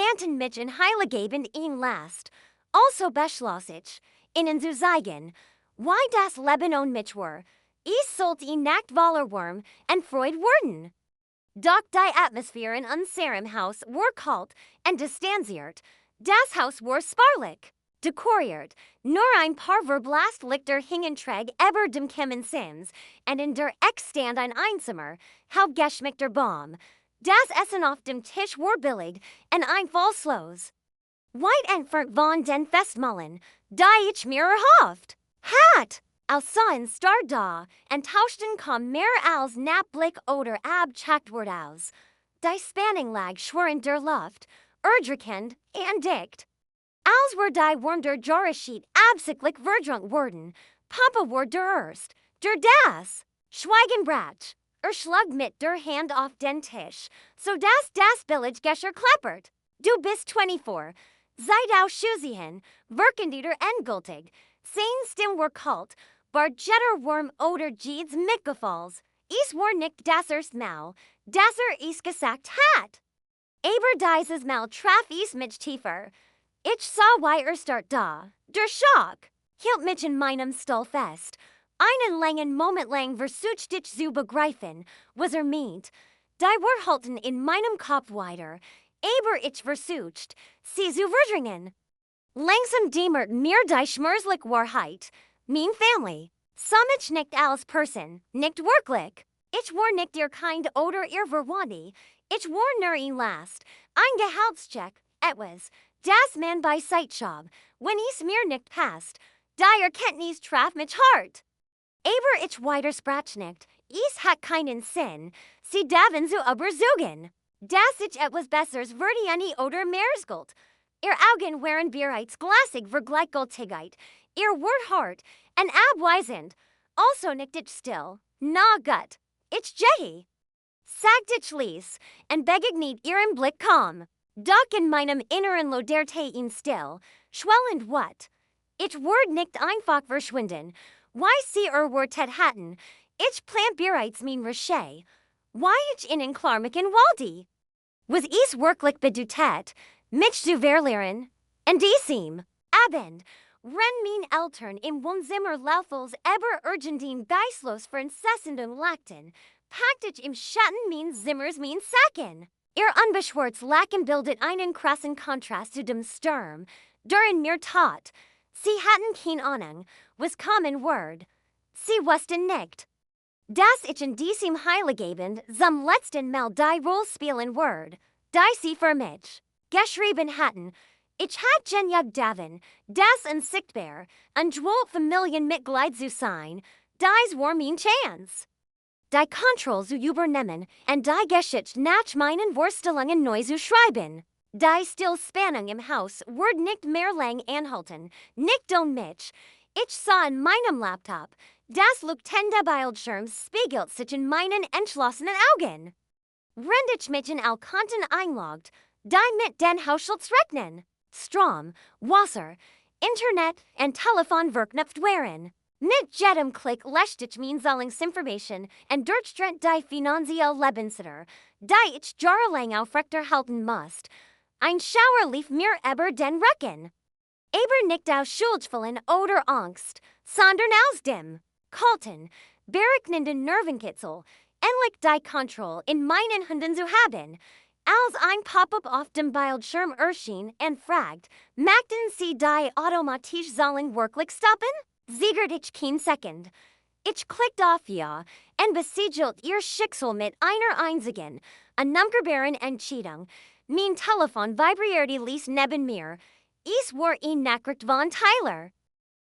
Stanton mich in heiligabend ihn last, also beschlossig, innen zu zeigen, why das Leben ohne mich war, ich sollt ihn nackt Wallerwurm and Freud worden. Doch die Atmosphäre in unserem Haus war kalt und distanziert, das Haus war sparlich, dekoriert, nur ein paar Verblaslichter hingen träg über dem Sims, und in der Eck stand ein einsamer, halbgeschmickter Baum. Das Essen auf dem Tisch war billig, und ein Vollslos. Weit entfernt von den Festmahlen, die ich mir erhofft. Hat! Als sahen star da, und tauschten kam mehr als Napblick oder abchackt aus. Die Spanning lag schwer in der Luft, erdrückend und dicht. Als were die Wurm der Jaraschied absichtlich verdrunk worden, Papa war der Erst, der das. Schweigenbratsch, schlug mit der Hand auf den Tisch, so dass das Billiggescher klappert. Du bist 24, seid auch Schusien, wirkenditer endgültig, sein Stim war kalt, bar Jetterwurm oder Jeeds mitgefalls. Is war nicht das erst Mal, das is gesagt hat. Aber dieses Mal traf is mich tiefer. Ich sah why start da, der Schock, hielt mich in meinem Stuhl fest. Einen langen Moment lang versucht ich zu begreifen, was meint. Die war halten in meinem Kopf weiter, aber ich versucht, sie zu verdrängen. Langsam dämmert mir die schmerzliche Wahrheit. Mein Family. Samich nicht als Person, nicht wirklich. Ich war nicht ihr Kind oder ihr Verwandte. Ich war nur ihn last. Ein Gehaltscheck, etwas. Das man bei Seitschab, wenn is mir nicht passt. Die Erkenntnis traf mich hart. Aber ich widersprach nicht. Is hat keinen Sinn. Sie daven zu übersuchen. Das ich etwas Besseres würde any oder mehrsgult. Ihr Augen waren bereits glassig vergleichgültigkeit. Ihr Wort hart und abweisend. Also nicht ich still. Na gut. Ich jehi. Sagt ich ließ, und begegnet ihren Blick kaum. Doch in meinem Inneren loderte ihn still. Schwellend what? Ich ward nicht einfach verschwinden. Why sie Wort hatten. Ich plant bereits mein Rache. Why ich innen klar mich in Waldi. Was is wirklich bedutet, mich zu verlieren. Und diesem, Abend, renn mein Eltern im Wohnzimmer laufels eber urgentien geistlos für incessandem Lackten, packt ich im Schatten mein Zimmers mein Sacken. Ihr unbeschwertes Lachen bildet einen krassen Kontrast zu dem Sturm, der in mir tat. Sie hatten keine Ahnung, was kommen word. Sie wussten nicht, dass ich in diesem Heiligabend zum letzten Mal die Rolle spielen word, die sie für mich geschrieben hatten. Ich hat genjag daven, das unsichtbar, und dwolt Familienmitglied zu sein, dies war mein Chance. Die Kontrolle zu übernehmen, und die Geschichte nach meinen Vorstellungen neu zu schreiben. Die Stillspannung im Haus wird nicht mehr lang anhalten, nicht ohne mich. Ich sah in meinem Laptop, das leuchtende Bildschirm spiegelt sich in meinen entschlossenen Augen. Wenn ich mich in Alkanten einloggt, die mit den Haushaltsrechnungen, Strom, Wasser, Internet und Telefon verknüpft waren. Mit jedem Klick lässt ich mein Zahlungsinformation und durchstrengt die finanzielle Lebenssitter, die ich jahrelang aufrechterhalten musst. Ein Schauer lief mir über den Rücken. Aber nicht aus Schuldvollen oder Angst, sondern aus dem kalten, berechnenden Nervenkitzel, endlich die Kontrolle in meinen Händen zu haben. Als ein Pop-up auf dem Bildschirm erschien und fragt, möchten Sie die automatisch Zahlen wirklich stoppen? Siegert ich kein Second. Ich klickt auf Ja und besiegelt ihr Schicksal mit einer einzigen, unumkehrbaren Entscheidung. Mein Telefon vibrierte ließ neben mir. Es war ein Nachricht von Tyler,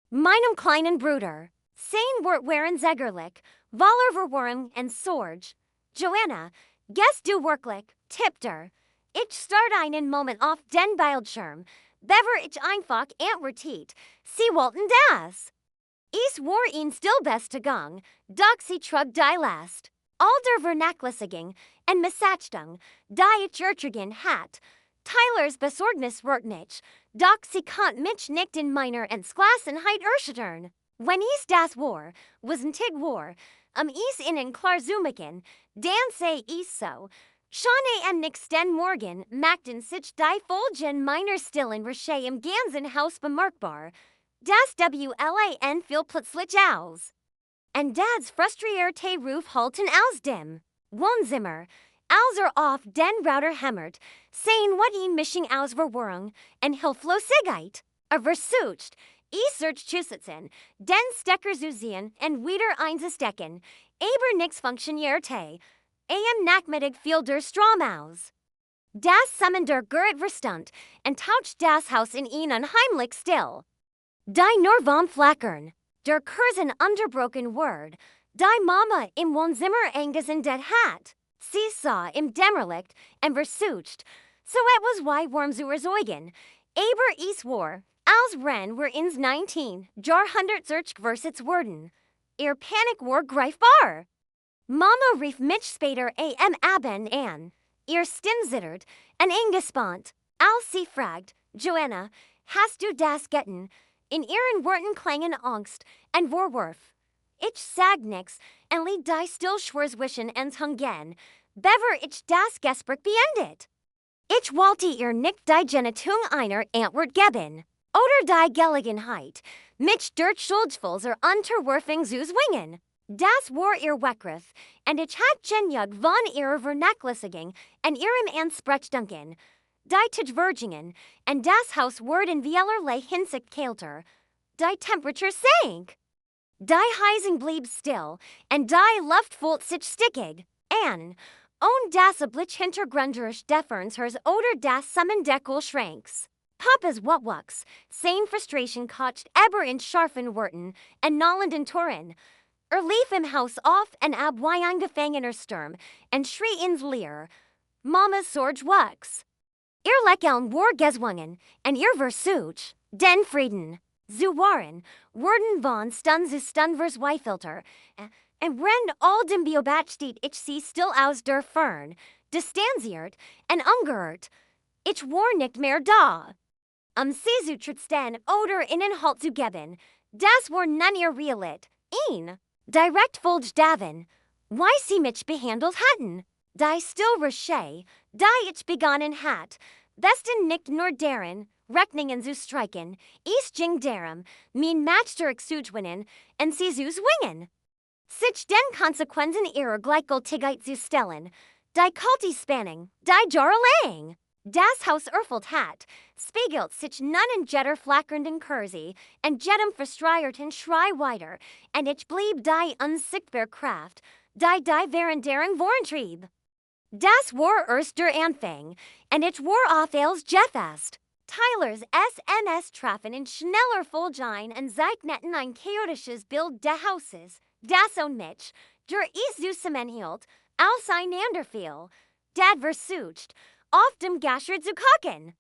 meinem kleinen Bruder. Sein Wort waren sägerlich, voller Verwirrung und Sorge. Joanna, gehst du wirklich? Tippte. Ich starte einen Moment auf den Bildschirm. Bever ich einfach antwortet. Sie wollten das. Es war ihn still beste Gang, doch sie trug die Last. All der Vernachlässigung und Missachtung, die ich ertragen hat. Tylers Besorgnis wird nicht, doch sie konnt mich nicht in meiner Entschlossenheit erschüttern. Wenn es das war, was ein Tig war, es ihnen klar zu machen, dann sei es so. Shawnee am nix den Morgen, Macton sich die Folgen meiner stillen Rache im ganzen Haus bemerkbar. Das WLAN viel plötzlich aus. And dad's frustrierte Ruf halten aus dem Wohnzimmer. Als auf den Router hämmert, saying what ihn Mischung aus Verwirrung and Hilflosigkeit versucht, search zusetzen, den Stecker zu ziehen and wieder einzustecken, aber nix funktionierte. Am Nachmittag fiel der Strom aus. Das summoned der Gerrit Verstand and taucht das Haus in ihn unheimlich still. Die nur vom Flackern, der Kursen unterbrochen Word, die Mama im Wohnzimmer eingesehen det hat. Sie saw im Dämmerlicht and versucht, so it was why worm zu erzeugen, aber war, als Ren were ins 19, Jahrhundert versets worden. Ihr Panik war greifbar. Mama rief mich später am Abend an. Ihr Stimm zittert, en eingespannt, als sie fragt, Joanna, hast du das getan? In ihren Worten klangen Angst and Vorwurf. Ich sag nix, en lied die Stillschwurswischen en Hungen, bever ich das Gespräch beendet. Ich wollte ihr nicht die Genitung einer Antwort geben, oder die Gelegenheit, mich durch Schuldfuls Unterwerfung zu zwingen. Das war ihr Weckriff, and ich hat genug von ihrer Vernachlässigung en ihrem Ansprechdenken, die Tijvergingen, and das Haus ward in vielerlei Hinsicht kälter. Die Temperature sank. Die Heising blieb still, and die Luft fühlt sich stickig, an, das Oblich hintergrunderisch Deferens hers oder das Summendeckel schranks. Papa's Wutwuchs, sane frustration kocht eber in scharfen Worten, and nallenden Toren. Lief im Haus auf and ab wie ein Gefangener Sturm, and schrie ins Leer. Mama's Sorge wuchs. Ihr Leckeln war gezwungen, and ihr Versuch, den Frieden. Zu waren, worden von Stun zu Stunvers Weifilter, and Ren all dem Biobatsteht ich sie still aus der Fern, distanziert and ungehört. Ich war nicht mehr da. Sie zu trotzdem oder innen Halt zu geben, das war nun ihr Realit, ihn. Direkt folgt davon, wie sie mich behandelt hatten. Die still Rache, die ich begonnen hat, besten nicht nur deren, Rechnungen zu streichen, ging darum, mein Match zugwinnen, und sie zu zwingen. Sich den Konsequenzen ihrer Gleichgültigkeit zu stellen, die kalte Spannung, die Jarrelang. Das Haus erfüllt hat, spiegelt sich nun in jetter flackernden Kursi, und jedem frustrierten Schrei weiter, und ich blieb die unsichtbar Kraft, die während deren Vorantrieb. Das war erst der Anfang, und ich war auf als Jeffest. Tylers SMS trafen in schneller Folgein und zeichneten ein chaotisches Bild des Hauses, das und mich, der zusammenhielt, auseinander fiel. Dad versucht, auf dem Gascher zu kochen.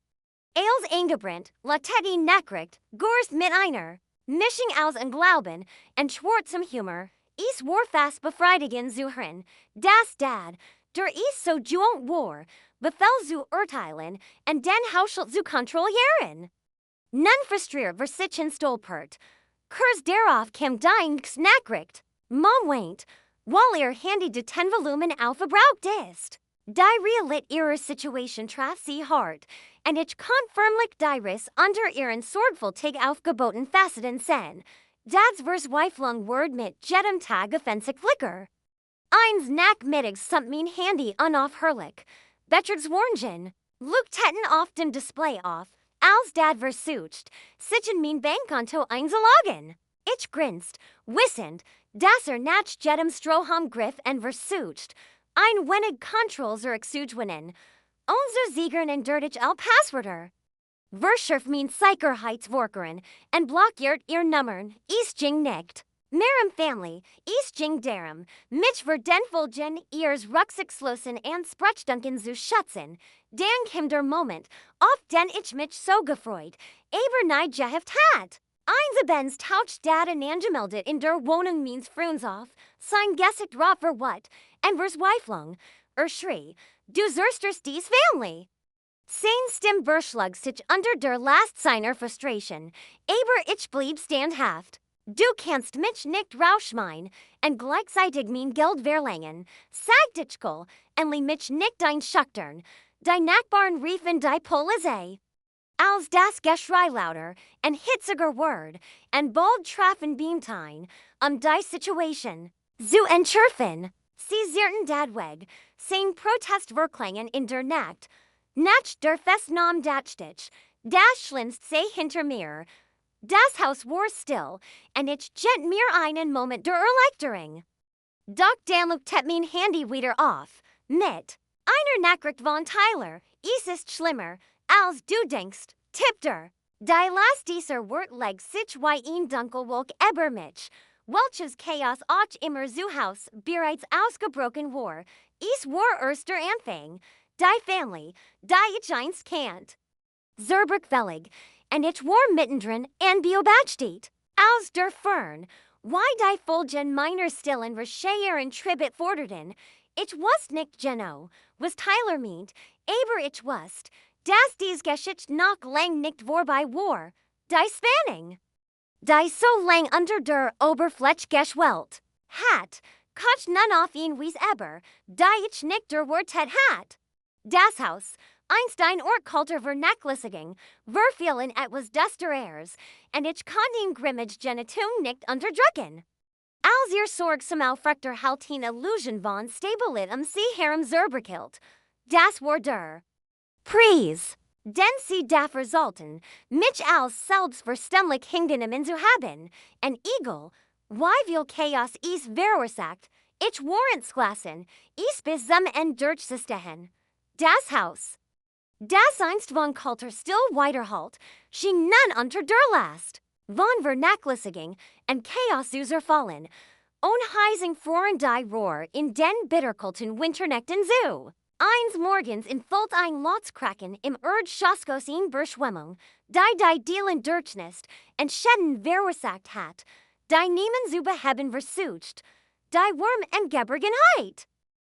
Als eingebrannt, Latetti Nachricht, Gors mit einer Mischung aus Unglauben und schwarzem Humor, war fast befriedigen zu hören, dass Dad, der so gewohnt war, befehl zu urteilen und den Haushalt zu kontrollieren. Nun frustriert war sich stolpert. Kurz darauf kam die Nachricht. Mom weint, weil ihr Handy de 10 Volumen aufgebraucht ist. Die Realit ihrer Situation traf sie hart, und ich confirmlich die Riss unter ihren sorgfältig aufgeboten Faceten sehen. Dads vers Weiflung Word mit jedem Tag offensiv Flicker. Eins Nachmittags samt mein Handy unaufhörlich. Betcherds Warnchen. Leuchteten auf dem Display auf, als Dad versucht, sich in mein Bankkonto einzuloggen. Ich grinst, wissend, dass nach jedem Strohhalm griff und versucht, ein wenig Controls zurückzugewinnen. Unser Siegern endurtig all Passwörter. Verschärft mein Sicherheitsvorkehren und blockiert ihr Nummern, ging nicht. Mehrem Family, ging darum, mich für den Folgen ihres rücksichtslosen Ansprechdenken zu schätzen. Dann kam der Moment, auf den ich mich so gefreut, aber nicht gehabt hat. Einsabens taucht Dad angemeldet in der Wohnung meines Freunds auf, sein Gesicht rot für what, und Weiflung, schrie, du zerstörst dies Family. Sein Stimm verschlug sich unter der Last seiner Frustration, aber ich blieb standhaft. Du kannst mich nicht rausschmeien, und gleichzeitig mein Geld verlangen, sagte ich, enli mich nicht dein Schuchtern, dein Nachbarn riefen die Polizei. Als das Geschrei lauter, and hitziger word, and bald trafen beamtine, die Situation, zu entschärfen. Sie zierten dadweg, sein Protest verklangen in der Nacht, nach der Festnahme datstich, das Schlimmste sei hinter mir. Das Haus war still, and ich gent mir einen Moment der Erleichterung. Doch dann luktet mein Handy wieder auf, mit einer Nachricht von Tyler, es ist schlimmer, als du denkst, tippter. Die Last dieser Wörtleg sich wie ein Dunkelwolk über mich, welches Chaos auch immer zu Haus bereits ausgebrochen war. Es war erst der Anfang, die Family, die ich einst kannt. Zerbrechfällig, and ich war mittendrin and beobachtet. Aus der Fern, why die Folgen meiner stillen Recherchen Tribut forderten, ich wusst nicht genau, was Tyler meint, aber ich wusst, dass dies Geschichte noch lang nicht vorbei war, die Spanning. Die so lang unter der Oberfläche geschwelt hat, konnte nun auf ihn wies eber, die ich nicht der Wort hat. Das Haus, einst ein Ort kalter Vernachlässigung, verfielen etwas des der Airs, und ich konnte ihn grimmig Genitum nicht unterdrücken. Als ihr sorgsam aufrechter haltin Illusion von Stabilit sie herem Zerbrechelt, das war der Preis, den sie da resulten, mich als selbstverständlich hingenommen zu haben, en Eagle, wie viel Chaos is verursacht, ich warrensklassen, is bis zum Ende durchzustehen. Das Haus, das einst von Kultur still weiterhalt, schien nun unter der Last von Vernachlässigung und Chaos zu zerfallen, unheising foreign die Rohr in den bitterkulten Winternächten zu. Eins Morgens in Fult ein Lotskraken im Erdgeschoss in Berschwemmung, die Dielen durchnest und Schäden verursacht hat, die niemen zu beheben versucht, die Wurm en Geborgenheit.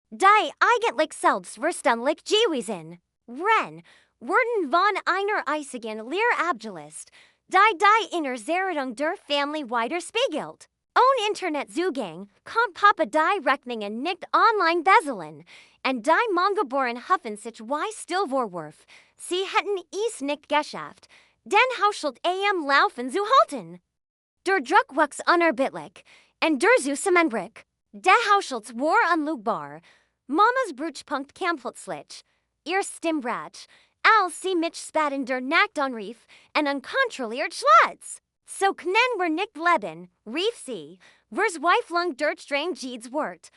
Die eigentlich selbstverständlich gewesen, wurden von einer eisigen Lehr abgelöst, die inner Zerrung der Family widerspiegelt. Ohne Internetzugang kann Papa die Rechnungen nicht online bezahlen, und die Mongeboren huffen sich wie Stillvorwurf, sie hätten es nicht geschafft, den Haushalt laufen zu halten. Der Druck wuchs unerbittlich, und der Zusammenbruch, der Haushalts war unlugbar. Mamas Brutspunkt kam plötzlich, ihr Stimmbratsch, als sie mich spaten der Nacht anrief, und unkontrolliert schlatz. So können wir nicht leben, rief sie, vers Weiflung durchdrang Jeeds Wort.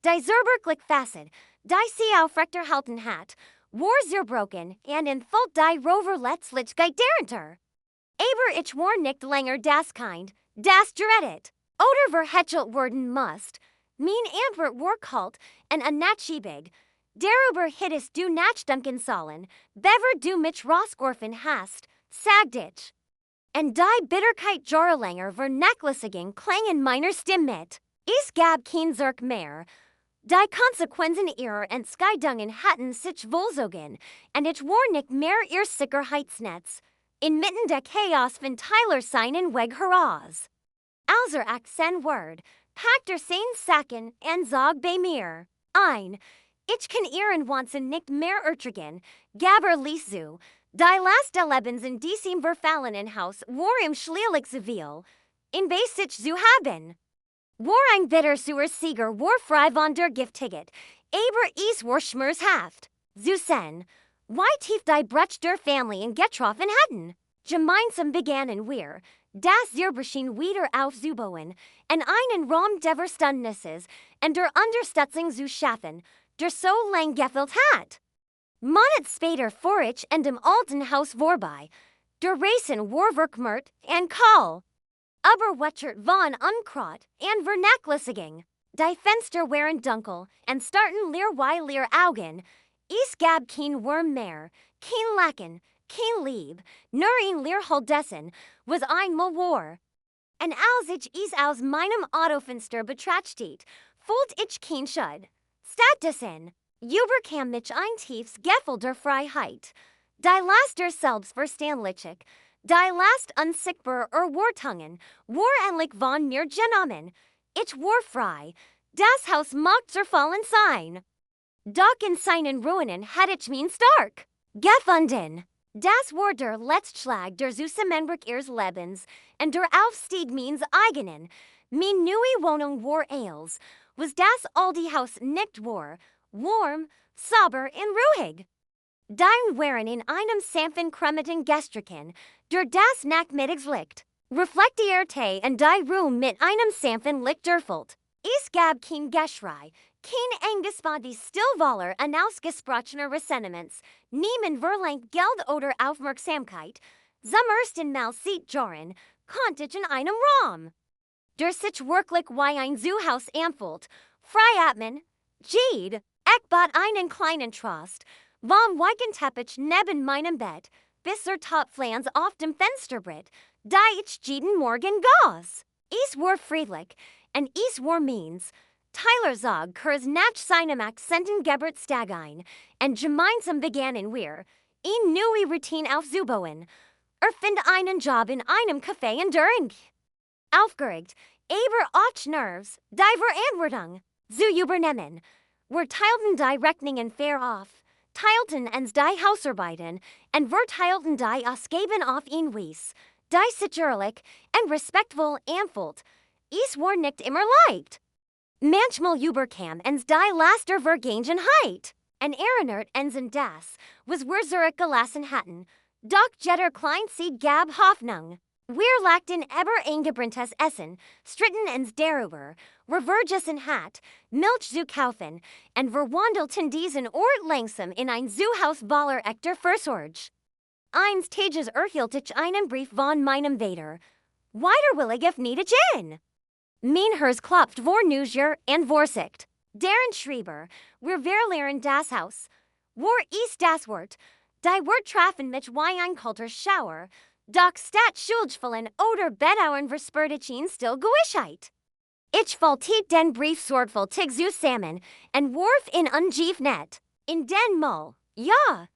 Die Zerberglich Facet, die sie aufrechter halten hat, war zerbrochen, and in Fult die Rover letztlich derenter. Aber ich war nicht länger das Kind, das gerettet. Oder verhechelt worden must. Mein Antwort war kalt und unnachgiebig. Darüber hittest du nachdenken sollen, bever du mich rausgeworfen hast, sagt ich. Und die Bitterkeit jahrelänger Vernachlässigung klang in meiner Stimme mit. Es gab kein Zirk mehr. Die Konsequenzen ihrer Entscheidungen hatten sich vollzogen, und ich war nicht mehr ihr Sicherheitsnetz. Inmitten der Chaos von Tyler seinen Weg heraus. Als Akzent Word, packt seinen Sacken und sag bei mir, ein, ich kann ihren Wanzen nicht mehr ertragen, gaber ließ die last Lebens in diesem verfallenen Haus war im schließlich Zivil, in Basic zu haben. War ein bitter Sieger war frei von der Giftticket, aber es war schmerzhaft. Zu sen, wie tief die Brutsch der Familien getroffen hatten. Gemeinsam begannen wir, das Zerbrechen wieder aufzubauen, und einen Raum der Verständnisses und der Unterstützung zu schaffen, der so lang gefehlt hat. Monat später fuhr ich in dem alten Haus vorbei, der Racen war verkmert und kahl. Aber wetschert von Unkraut und Vernachlässigung. Die Fenster waren dunkel und starrten leer Augen. Es gab kein Wurm mehr, kein Lachen, kein Lieb, nur ein Leerhall dessen, was einmal war. Und als ich es aus meinem Autofenster betrachtet, fühlt ich kein Schuld. Stattdessen überkam mich ein tiefes Gefühl der Freiheit. Die Last der Selbstverständlichkeit, die Last unsichtbar Erwartungen, war endlich von mir genommen. Ich war frei. Das Haus mag zerfallen sein. Dock in seinen Ruinen hatte ich mein stark gefunden. Das war der Letztschlag der Zusammenbruch ihres Lebens, und der Aufstieg meines eigenen. Mein neue Wohnung war als, was das alte Haus nicht war, warm, sauber und ruhig. Dein waren in einem sanften krummigen Gestrichen, der das Nachmittagslicht reflektierte und die Room mit einem sanften Licht erfüllt. Es gab kein Geschrei, kein angespanntes Stillwaller unausgesprochener Ressentiments, niemand verlangt Geld oder Aufmerksamkeit, zum ersten Mal sieht Joran, konnte ich in einem Raum. Der sich wirklich wie ein Zuhause anfühlt, frei atmen, Jede, ich bat einen kleinen Trost, vom weichen Teppich neben meinem Bett, bis zur Topflanz auf dem Fensterbrett, da ich jeden Morgen goss. Es war friedlich, und es war meins. Tyler zog kurs nach seinem Akzenten Gebert stag ein, und gemeinsam begannen wir, eine neue Routine aufzubauen. Find einen Job in einem Café in Düring. Aufgeregt, aber auch Nerves, die Verantwortung zu übernehmen. Wir teilten die Rechnungen fair auf, teilten uns die Hausarbeiten, und wir teilten die Ausgaben auf ein Wies, die sich ehrlich und respektvoll anfühlt. Es war nicht immer leicht. Manchmal überkam uns die Laster Vergangenheit, und erinnert uns an das, was wir zurückgelassen hatten, doch jeder Kleinseed gab Hoffnung. Wir lackten eber eingebranntes Essen, stritten uns darüber, vergessen hat, Milch zu kaufen, und verwandelten diesen Ort langsam in ein Zuhaus voller echter Versorge. Eins Tages erhielt ich einen Brief von meinem Vater. Widerwillig if nicht in. Mein Herz klopft vor Neujahr und Vorsicht. Deren Schreiber, wir verlieren das Haus. War ist das Wort, die Wort trafen mich wie ein kalter Schauer, doch statt Schuldfallen oder Bedauern verspürte still Gewischheit. Ich faltet den Brief sorgfältig zusammen und warf in ungief net. In den Mull, ja.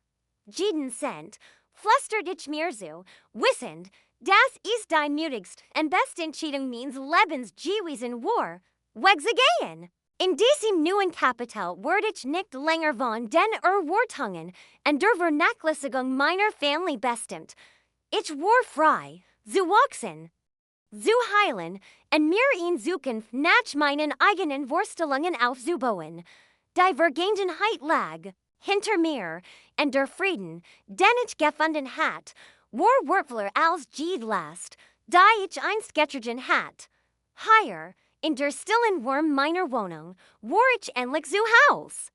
Jeden Cent, flüstert ich mir zu, wissend, das ist die mutigst und best Entscheidung meines Lebens gewesen war, wegzugehen. In diesem neuen Kapitel wurde ich nicht länger von den Erwartungen und der Vernachlässigung meiner Familie bestimmt. Ich war frei, zu wachsen, zu heilen und mir in Zukunft nach meinen eigenen Vorstellungen aufzubauen. Die Vergangenheit lag hinter mir, und der Frieden, den ich gefunden hat, war wertvoller als jede Last, die ich einst getragen hat. Hier, in der stillen Wurm meiner Wohnung, war ich endlich zu Haus.